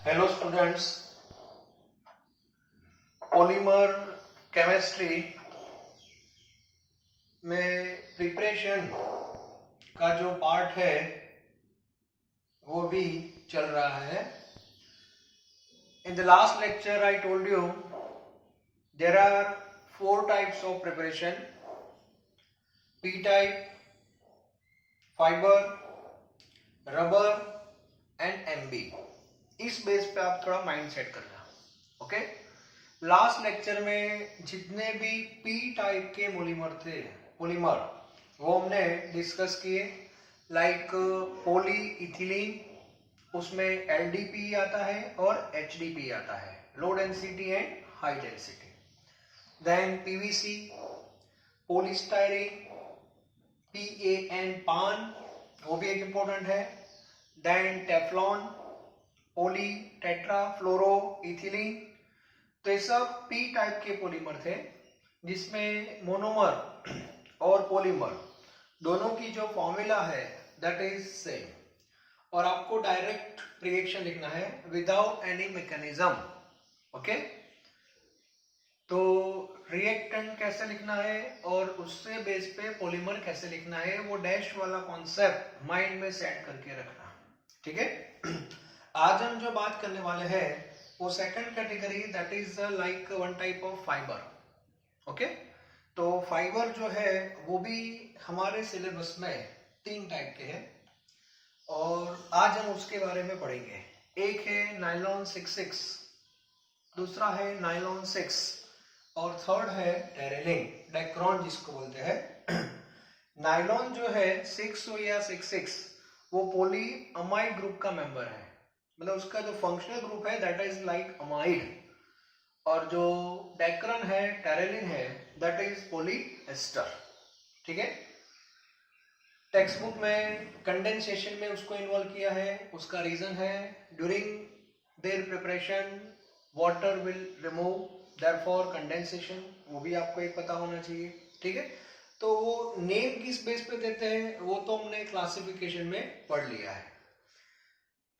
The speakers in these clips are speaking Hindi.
हेलो स्टूडेंट्स, पॉलीमर केमिस्ट्री में प्रिपरेशन का जो पार्ट है वो भी चल रहा है। In the last lecture I told you there are 4 types of preparation: P type, fibre, rubber and MB. इस बेस पे आप थोड़ा माइंड सेट करना। ओके, लास्ट लेक्चर में जितने भी पी टाइप के पॉलीमर वो हमने डिस्कस किए, लाइक पॉली इथिलीन, उसमें एलडीपी आता है और एचडीपी आता है, low density and high density. Then PVC, polystyrene, PAN PAN, वो भी एक इंपॉर्टेंट है। Then Teflon, poly tetra fluoro ethylene. तो ये सब पी टाइप के पॉलीमर थे जिसमें मोनोमर और पॉलीमर दोनों की जो फॉर्मूला है दैट इज सेम, और आपको डायरेक्ट रिएक्शन लिखना है विदाउट एनी मैकेनिज्म। ओके, तो रिएक्टेंट कैसे लिखना है और उससे बेस पे पॉलीमर कैसे लिखना है, वो डैश वाला कॉन्सेप्ट माइंड में सेट करके रखना। ठीक है, आज हम जो बात करने वाले हैं वो second category, that is like one type of fibre. Okay, तो फाइबर जो है वो भी हमारे सिलेबस में 3 टाइप के हैं और आज हम उसके बारे में पढ़ेंगे। एक है नायलॉन 66, दूसरा है नायलॉन 6 और थर्ड है टेरेलिन डेक्रॉन जिसको बोलते हैं। नायलॉन जो है 6 या 66 वो पॉली अमाइड ग्रुप का मेंबर है, मतलब उसका जो फंक्शनल ग्रुप है दैट इज लाइक अमाइड, और जो डेक्रन है टेरेलिन है दैट इज पॉलीएस्टर। ठीक है, टेक्स्ट बुक में कंडेंसेशन में उसको इन्वॉल्व किया है। उसका रीजन है during their preparation water will remove, therefore condensation, वो भी आपको एक पता होना चाहिए। ठीक है, तो वो नेम किस बेस पे देते हैं वो तो हमने क्लासिफिकेशन में पढ़ लिया है।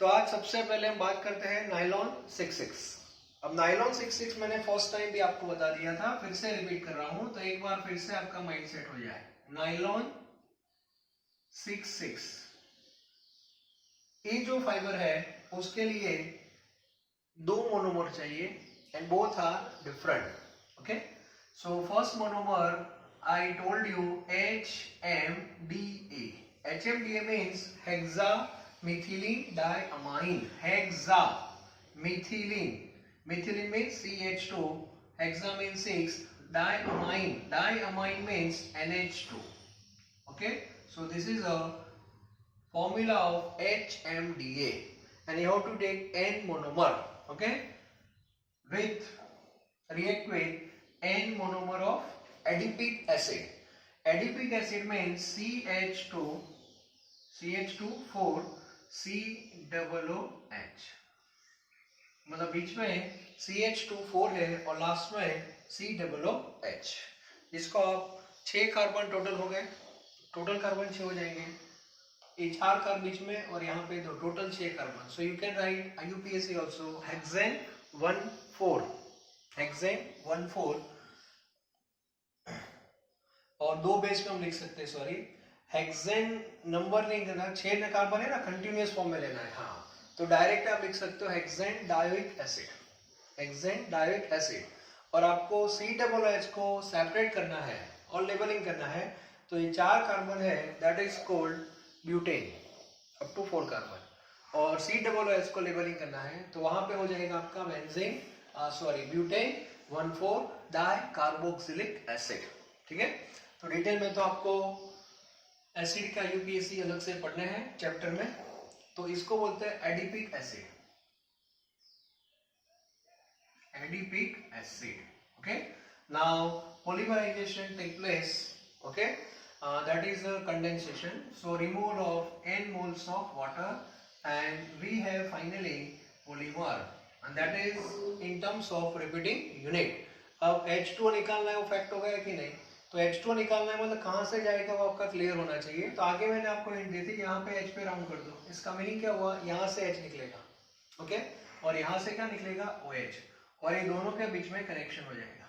तो आज सबसे पहले हम बात करते हैं नायलॉन 66। अब नायलॉन 66 मैंने फर्स्ट टाइम भी आपको बता दिया था, फिर से रिपीट कर रहा हूं तो एक बार फिर से आपका माइंड सेट हो जाए। नायलॉन 66 ये जो फाइबर है उसके लिए 2 मोनोमर चाहिए and both are different. Okay, so first monomer I told you HMDA। HMDA means hexa methylene diamine, hexa methylene, methylene means CH2, hexa means 6, diamine means NH2. Okay, so this is a formula of HMDA and you have to take N monomer. Okay, with react with N monomer of adipic acid. Adipic acid means CH2 4 COOH, मतलब बीच में CH2 4 है और लास्ट में COOH, जिसको आप 6 कार्बन टोटल हो गए, टोटल कार्बन 6 हो जाएंगे, ये 4 कार्बन बीच में और यहाँ पे 2, total 6 carbon. So you can write IUPAC also hexane 1,4, hexane 1,4, और 2 बेस में हम लिख सकते हैं, सॉरी हेक्सेन नंबर नहीं देना, 6 कार्बन है ना, कंटिन्यूअस फॉर्म में लेना है। हाँ, तो डायरेक्ट आप लिख सकते हो hexane dioic acid, hexane dioic acid, और आपको COOH को सेपरेट करना है और लेबलिंग करना है। तो ये 4 कार्बन है that is called butane up to 4 carbon, और COOH को लेबलिंग करना है तो वहां पे हो जाएगा आपका benzene butane 1,4 di carboxylic acid. ठीक है, तो डिटेल में तो आपको एसिड का यूपीएससी अलग से पढ़ने हैं चैप्टर में, तो इसको बोलते हैं adipic acid, adipic acid. Okay, now polymerization take place, okay, that is a condensation, so removal of n moles of water and we have finally polymer, and that is in terms of repeating unit। अब H2O निकालना है, वो फैक्ट हो गया कि नहीं, तो H2O निकालना है मतलब कहां से जाएगा वो आपका क्लियर होना चाहिए। तो आगे मैंने आपको हिंट दी थी, यहाँ पे H पे राउंड कर दो, इसका मीनिंग क्या हुआ, यहाँ से H निकलेगा। ओके, और यहाँ से क्या निकलेगा OH, और ये दोनों के बीच में कनेक्शन हो जाएगा,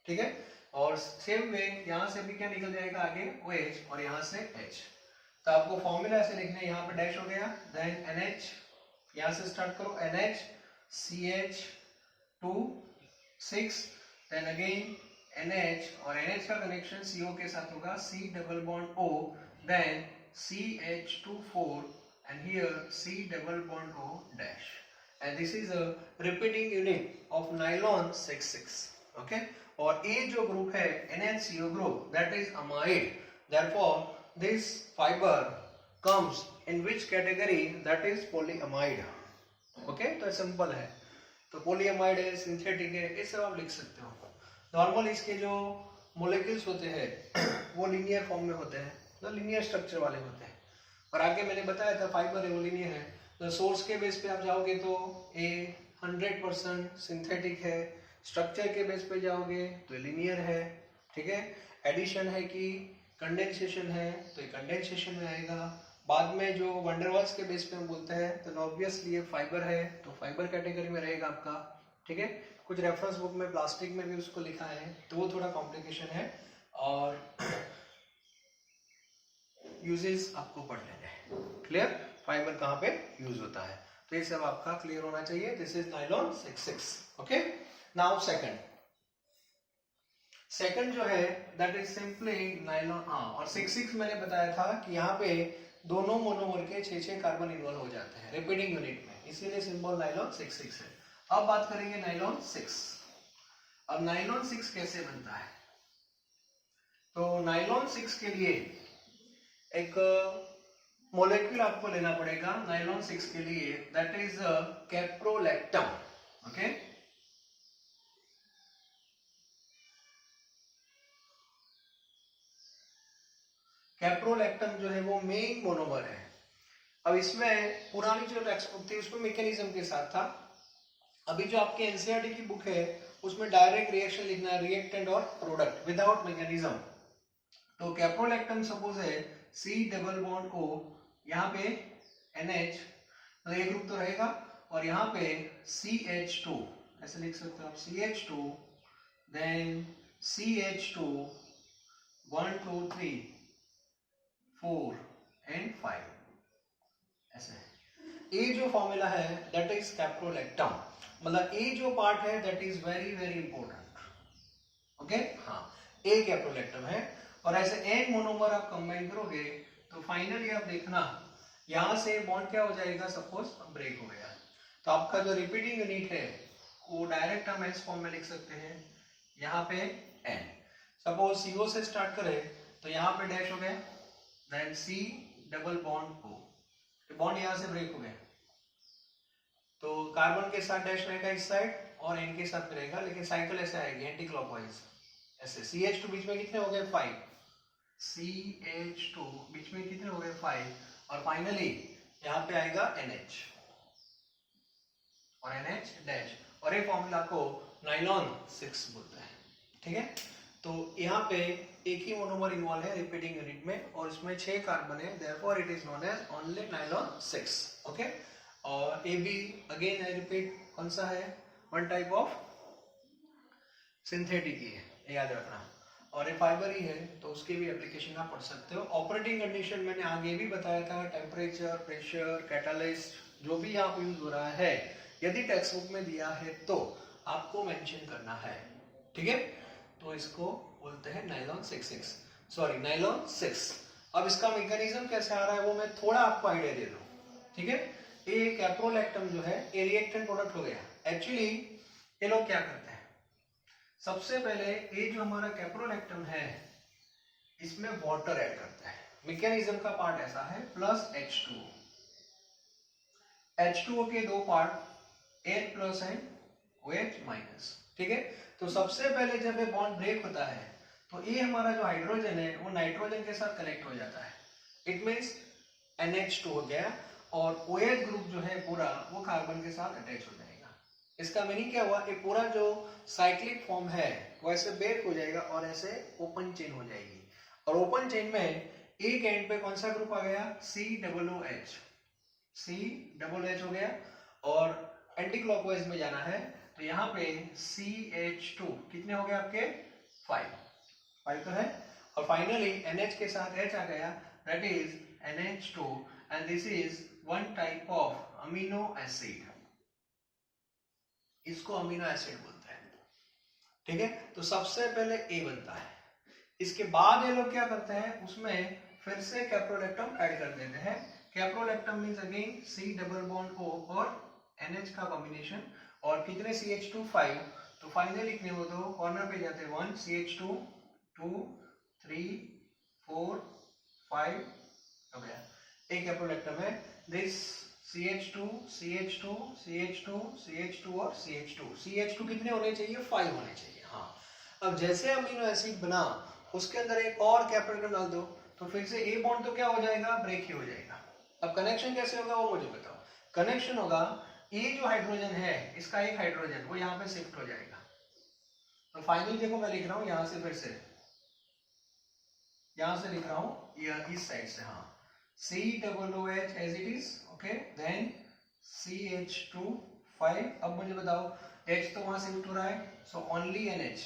ठीक है। और सेम वे यहाँ से भी क्या निकल जाएगा आगे OH और यहाँ से H। तो आपको फॉर्मूला ऐसे लिखना है, यहाँ पे डैश हो गया, देन NH, यहाँ से स्टार्ट करो, NH CH2 6, then again NH, और NH का कनेक्शन CO के साथ होगा, C double bond O, then CH2 4 and here C double bond O dash, and this is a repeating unit of nylon 6,6, okay। और ये जो ग्रुप है NaCO group, that is amide, therefore this fiber comes in which category, that is polyamide, okay। तो सिंपल है, तो पोलीअमाइड है, सिंथेटिक है, ये सब आप लिख सकते हो। नॉर्मल इसके जो मोलेक्यूल्स होते हैं वो लीनियर फॉर्म में होते हैं, तो लीनियर स्ट्रक्चर वाले होते हैं, और आगे मैंने बताया था फाइबर है वो लीनियर है। तो सोर्स के बेस पे आप जाओगे तो ये 100% सिंथेटिक है, स्ट्रक्चर के बेस पे जाओगे तो लीनियर है, ठीक है। एडिशन है कि कंडेंसेशन है, तो ये कंडेंसेशन में आएगा। बाद में जो वंडरवाल्स के बेस पे हम बोलते हैं तो ऑब्वियसली ये फाइबर है, तो फाइबर कैटेगरी में रहेगा आपका, ठीक है। कुछ रेफरेंस बुक में प्लास्टिक में भी उसको लिखा है, तो वो थोड़ा कॉम्प्लिकेशन है, और यूजेस आपको पढ़ लेने हैं, क्लियर, फाइबर कहाँ पे यूज होता है, तो ये सब आपका क्लियर होना चाहिए। This is nylon 6,6, okay. Now second जो है दैट इज सिंपली नाइलॉन, और 6,6 मैंने बताया था कि यहाँ पे दोनों मोनोमर के 6-6 कार्बन इन्वॉल्व हो जाते हैं रिपीटिंग यूनिट में, इसीलिए सिंबल नाइलॉन 6,6 है। अब बात करेंगे नाइलॉन 6। अब नाइलॉन 6 कैसे बनता है, तो नाइलॉन 6 के लिए एक मोलेक्यूल आपको लेना पड़ेगा नाइलॉन 6 के लिए, that is caprolactam, okay. Caprolactam जो है वो मेन मोनोमर है। अब इसमें पुरानी जो टेक्स्ट बुक थी उसमें मैकेनिज्म के साथ था, अभी जो आपके एनसीईआरटी की बुक है उसमें डायरेक्ट रिएक्शन लिखना है, रिएक्टेंट और प्रोडक्ट विदाउट मैकेनिज्म। तो कैप्रोलैक्टम सपोज है C डबल बॉन्ड O, यहाँ पे NH, तो ये ग्रुप तो रहेगा, और यहाँ पे CH2, ऐसे लिख सकते हो आप, CH2, देन CH2 1 2 3 4 and 5, ऐसे। ये जो फॉर्मूला है दैट इज कैप्रोलैक्टम, मतलब ये जो पार्ट है that is very very important, okay. हाँ, ए कैप्रोलैक्टम है, और ऐसे एन मोनोमर आप कंबाइन करोगे तो फाइनली आप देखना यहाँ से बॉन्ड क्या हो जाएगा, सपोज ब्रेक हो गया, तो आपका जो रिपीटिंग यूनिट है वो डायरेक्ट हम इस फॉर्म में लिख सकते हैं, यहाँ पे एन, सपोज CO से स्टार्ट करें तो यहाँ पे डैश हो गया, then C double bond O, bond यहाँ से ब्रेक हो गया, तो कार्बन के साथ डैश रहेगा इस साइड और N के साथ रहेगा, लेकिन साइकिल ऐसे आएगी एंटी क्लॉकवाइज, ऐसे। CH2 बीच में कितने हो गए 5, CH2 बीच में कितने हो गए 5, और फाइनली यहाँ पे आएगा NH और NH डैश, और ये फॉर्मूला को नाइलॉन 6 बोलते हैं, ठीक है। तो यहाँ पे एक ही मोनोमर इन्वॉल्व है रिपीटिंग यूनिट में, और इसमें 6 कार्बन है, therefore it is known as only nylon 6, okay. और ये भी अगेन आई रिपीट कौन सा है, वन टाइप ऑफ सिंथेटिक ही है, याद रखना, और ये फाइबर ही है, तो उसकी भी एप्लीकेशन आप पढ़ सकते हो। ऑपरेटिंग कंडीशन मैंने आगे भी बताया था, टेम्परेचर, प्रेशर, कैटालिस्ट जो भी यहाँ यूज हो रहा है, यदि टेक्स्ट बुक में दिया है तो आपको मेंशन करना है, ठीक है। तो इसको बोलते हैं नाइलॉन 6,6, सॉरी नाइलॉन 6। अब इसका मैकेनिज्म कैसे आ रहा है वो मैं थोड़ा आपको आइडिया दे दूं, ठीक है। ये कैप्रोलैक्टम जो है ये रिएक्टेंट प्रोडक्ट हो गया। एक्चुअली ये लोग क्या करते हैं, सबसे पहले ये जो हमारा कैप्रोलैक्टम है इसमें वाटर ऐड करता है, मैकेनिज्म का पार्ट ऐसा है, प्लस H2O, H2O के दो part, N plus and OH minus, ठीक है। तो सबसे पहले जब ये बॉन्ड ब्रेक होता है तो ये हमारा जो हाइड्रोजन है वो नाइट्रोजन के साथ कनेक्ट हो जाता है, इट मींस NH2 हो गया, और OH ग्रुप जो है पूरा वो कार्बन के साथ अटैच हो जाएगा। इसका मीनिंग क्या हुआ, ये पूरा जो साइक्लिक फॉर्म है वो ऐसे ब्रेक हो जाएगा और ऐसे ओपन चेन हो जाएगी, और ओपन चेन में एक एंड पे कौन सा ग्रुप आ गया, COOH, COOH हो गया, और एंटी क्लॉकवाइज में जाना है, तो यहाँ पे CH2 कितने हो गए आपके 5 तो है, और फाइनली NH के साथ H आ गया, that is NH2 and this is one type of amino acid, इसको अमीनो एसिड बोलते हैं। ठीक है, तो सबसे पहले A बनता है, इसके बाद ये लोग क्या करते हैं, उसमें फिर से कैप्रोलेक्टम ऐड कर देते हैं। Caprolactam means again C double bond O और NH का कॉम्बिनेशन, और कितने CH2 5, तो फाइनली लिखने वो दो कॉर्नर पे जाते हैं 1 CH2 2 3 4 5 हो गया, एक कैप्रोलेक्टम है। This CH2 CH2 CH2 CH2 और CH2 कितने होने चाहिए 5 होने चाहिए। हाँ, अब जैसे अमीनो एसिड बना उसके अंदर एक और कैप्रोलेक्टम डाल दो, तो फिर से A बॉन्ड तो क्या हो जाएगा, ब्रेक ही हो जाएगा। अब कनेक्शन कैसे होगा वो मुझे बताओ। कनेक्शन होगा, ये जो हाइड्रोजन है इसका एक हाइड्रोजन वो यहाँ पे शिफ्ट हो जाएगा, तो फाइनली देखो मैं लिख रहा हूँ यहाँ से, फिर से यहाँ से लिख रहा हूँ इस साइड से, हाँ COOH as it is, okay, then CH2 5। अब मुझे बताओ H तो वहां शिफ्ट हो रहा है, सो ओनली NH,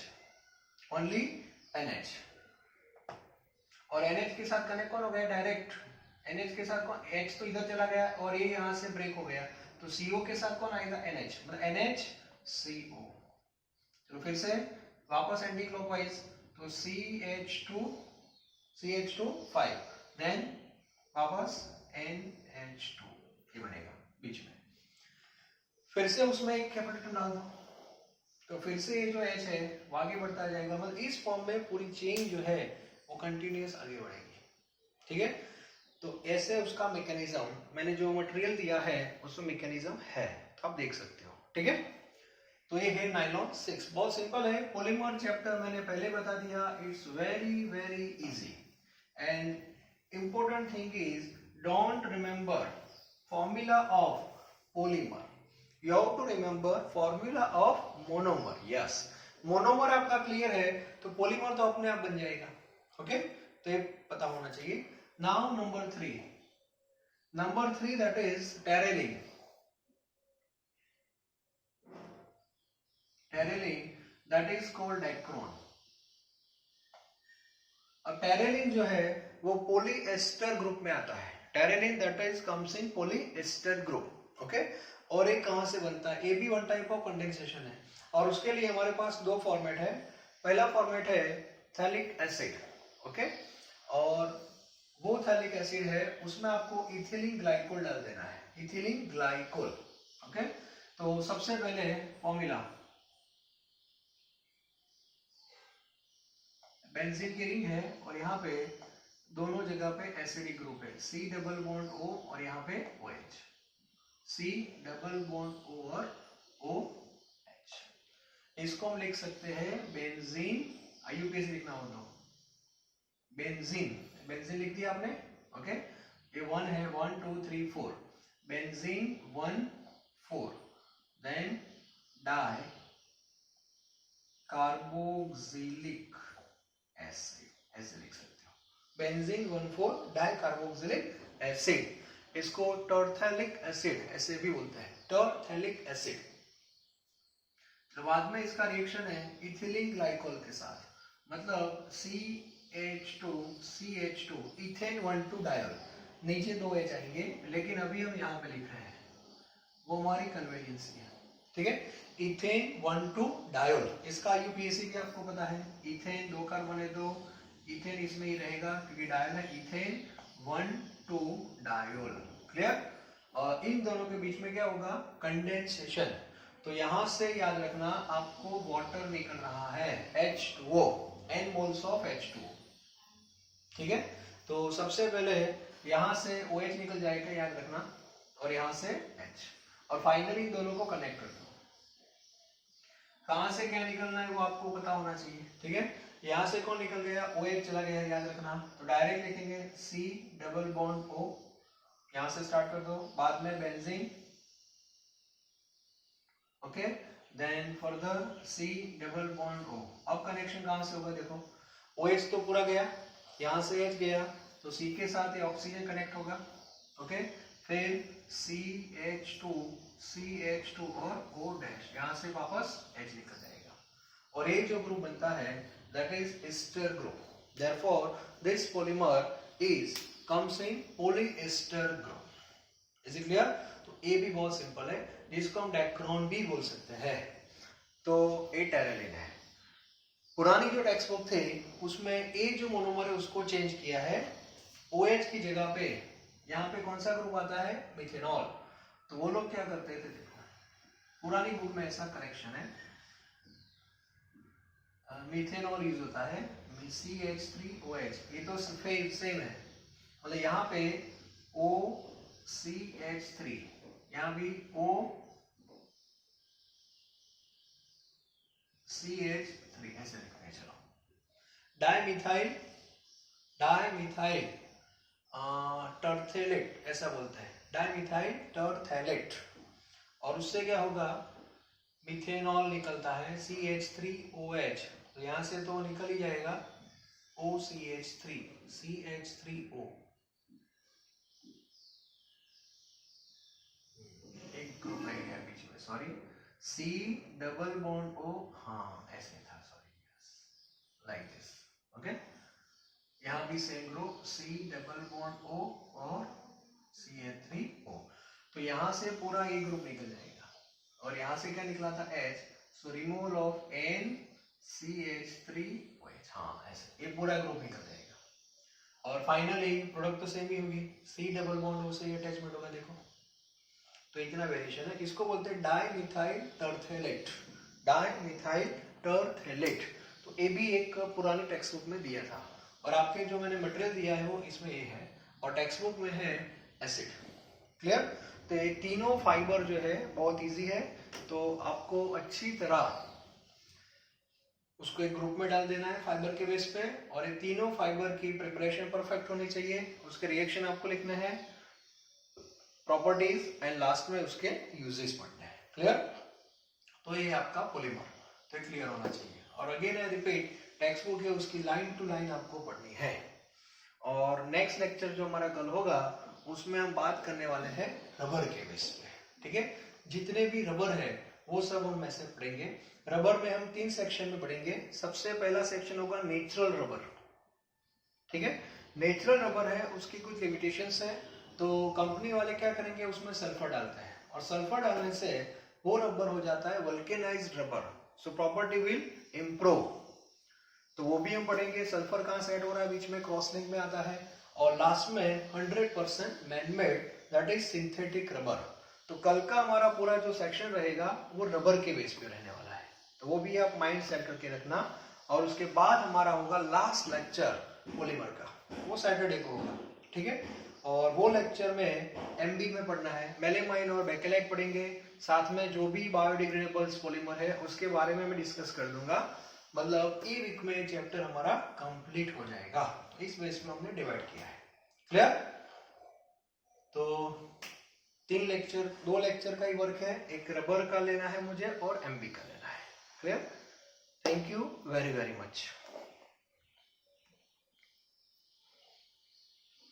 और NH के साथ कनेक्ट कौन हो गया डायरेक्ट, NH के साथ कौन, H तो इधर चला गया और ये यहाँ से ब्रेक हो गया, तो CO के साथ कौन आएगा NH, मतलब NHCO। चलो फिर से वापस एंटी क्लॉकवाइज, तो CH2 5, देन वापस NH2, ये बनेगा बीच में, फिर से उसमें एक कैप्रोलेक्टम डाल दो, तो फिर से ये जो H है वो आगे बढ़ता जाएगा, मतलब इस फॉर्म में पूरी चेन जो है वो कंटिन्यूअस आगे बढ़ेगी। ठीक है, तो ऐसे उसका मैकेनिज्म, मैंने जो मटेरियल दिया है उसमें मैकेनिज्म है, तो आप देख सकते हो। ठीक है, तो ये है नाइलॉन 6, बहुत सिंपल है। पॉलीमर चैप्टर मैंने पहले बता दिया, it's very very easy, and important thing is don't remember formula of polymer, you have to remember formula of monomer. Yes, monomer आपका क्लियर है तो पॉलीमर तो अपने आप बन जाएगा। ओके, तो ये पता होना चाहिए। Now number 3 that is terylene. That is called Dacron. अब टेरेलिन जो है वो पॉलीएस्टर ग्रुप में आता है, terylene that is comes in polyester group. Okay, और ये कहां से बनता है, ये भी वन टाइप ऑफ कंडेंसेशन है, और उसके लिए हमारे पास दो फॉर्मेट है। पहला फॉर्मेट है थैलिक एसिड, ओके, और वो थैलिक एसिड है उसमें आपको इथिलीन ग्लाइकोल डाल देना है, इथिलीन ग्लाइकोल। ओके, तो सबसे पहले फॉर्मूला, बेंजीन की रिंग है और यहाँ पे दोनों जगह पे एसिडिक ग्रुप है, C डबल बॉन्ड O और यहाँ पे OH, C double bond O और OH। इसको हम लिख सकते हैं बेंजीन, IUPAC लिखना हो तो बेंजीन लिख दिया आपने। ओके, ये 1 है, 1 2 3 4, benzene 1 4, then di carboxylic acid, ऐसे लिख सकते हो, बेंजीन 1 4 डाई कार्बोक्सिलिक एसिड। इसको टॉर्थेलिक एसिड ऐसे भी बोलते हैं, टॉर्थेलिक एसिड। तो बाद में इसका रिएक्शन है इथिलीन ग्लाइकोल के साथ, मतलब CH2 इथेन 1,2 डायोल, नीचे 2 H आएंगे, लेकिन अभी हम यहाँ पे लिख रहे हैं, वो हमारी कन्वीनियंस है। ठीक है, इथेन 1,2 डायोल, इसका IUPAC भी आपको पता है, इथेन 2 कार्बन है, 2 इथेन इसमें ही रहेगा क्योंकि डायोल है, इथेन 1,2 डायोल। क्लियर, और इन दोनों के बीच में क्या होगा, कंडेंसेशन। तो यहां से याद रखना आपको वाटर निकल रहा है H2O, N moles of H2O। ठीक है, तो सबसे पहले यहां से OH निकल जाएगा, याद रखना, और यहां से H, और फाइनली इन दोनों को कनेक्ट कर दो। कहां से क्या निकलना है वो आपको पता होना चाहिए। ठीक है, यहां से कौन निकल गया, OH चला गया, याद रखना, तो डायरेक्ट लिखेंगे C डबल बॉन्ड O, यहां से स्टार्ट कर दो, बाद में benzene, okay, then further C double bond O। अब कनेक्शन कहां से होगा, देखो OH तो पूरा गया, यहां से H गया, तो C के साथ ये ऑक्सीजन कनेक्ट होगा। ओके, फिर CH2 CH2 और O डैश, यहाँ से वापस H निकल जाएगा और ये जो ग्रुप बनता है that is ester group. Therefore this polymer is comes in polyester group. Is it clear? तो ये भी बहुत सिंपल है, जिसको हम डेक्रोन भी बोल सकते हैं. तो ये टेरेलिन है. पुरानी जो टेक्स्ट बुक थे उसमें ए जो मोनोमर है उसको चेंज किया है. OH की जगह पे यहाँ पे कौन सा ग्रुप आता है? मिथेनॉल. तो वो लोग क्या करते थे, देखो पुरानी बुक में ऐसा करेक्शन है, मिथेनॉल यूज होता है CH3OH. ये तो सेम है, मतलब यहाँ पे OCH3, यहाँ भी OCH3 ऐसे लिखेंगे. चलो डाइमिथाइल टर्थेलेट ऐसा बोलते हैं, डाइमिथाइल टर्थेलेट. और उससे क्या होगा, मिथेनॉल निकलता है CH3OH. तो यहाँ से तो निकल ही जाएगा OCH3 CH3O. एक ग्रुप रह गया बीच में, sorry, C double bond O, हाँ ऐसे था, सॉरी, लाइक दिस. ओके, यहाँ भी same group C double bond O और CH3O. तो यहाँ से पूरा ये ग्रुप निकल जाएगा और यहाँ से क्या निकला था H. So removal of NCH3OH, हाँ ऐसे ये पूरा ग्रुप निकल जाएगा. और फाइनली प्रोडक्ट तो सेम ही होगी, C डबल बॉन्ड O से अटैचमेंट होगा. देखो तो इतना वेरिएशन है. इसको बोलते हैं डाइमिथाइल टर्थेलेट. डाइमिथाइल टर्थेलेट. तो ये भी एक पुरानी टेक्स्ट बुक में दिया था और आपके जो मैंने मटेरियल दिया है वो इसमें ये है और टेक्स्ट बुक में है एसिड. क्लियर? तो ये तीनों फाइबर जो है बहुत इजी है. तो आपको अच्छी तरह उसको एक ग्रुप में डाल देना है फाइबर के बेस पे और ये तीनों फाइबर की प्रिपरेशन परफेक्ट होनी चाहिए. उसके रिएक्शन आपको लिखना है, प्रॉपर्टीज एंड लास्ट में उसके यूजेस पढ़ने हैं. क्लियर? तो ये आपका पॉलीमर तो क्लियर होना चाहिए. और again I repeat, text book है उसकी लाइन टू लाइन आपको पढ़नी है. और नेक्स्ट लेक्चर जो हमारा कल होगा उसमें हम बात करने वाले हैं रबर के बेस पे. ठीक है, जितने भी रबर है वो सब हम ऐसे पढ़ेंगे. रबर में हम 3 सेक्शन में पढ़ेंगे. सबसे पहला सेक्शन होगा नेचुरल रबर. ठीक है, नेचुरल रबर है, उसकी कुछ लिमिटेशंस है. तो कंपनी वाले क्या करेंगे, उसमें सल्फर डालते हैं और सल्फर डालने से वो रबर हो जाता है vulcanised rubber. So property will improve. तो वो भी हम पढ़ेंगे. सल्फर कहाँ से ऐड हो रहा है, बीच में क्रॉस लिंक में आता है. और लास्ट में 100% manmade that is synthetic rubber. तो कल का हमारा पूरा जो सेक्शन रहेगा वो रबर के बेस पे रहने वाला है. तो वो भी आप माइंड सेट करके रखना. और उसके बाद हमारा होगा लास्ट लेक्चर पॉलीमर का, वो सैटरडे को होगा. ठीक है, और वो लेक्चर में MB में पढ़ना है. मेलेमाइन और बेकेलाइट पढ़ेंगे. साथ में जो भी बायोडिग्रेडेबल्स पॉलीमर है उसके बारे में मैं डिस्कस कर दूंगा. मतलब ई वीक में चैप्टर हमारा कंप्लीट हो जाएगा. इस बेस में हमने डिवाइड किया है. क्लियर? तो 2 लेक्चर का ही वर्क है. एक रबर का लेना है मुझे और MB का लेना है. Clear? Thank you very very much.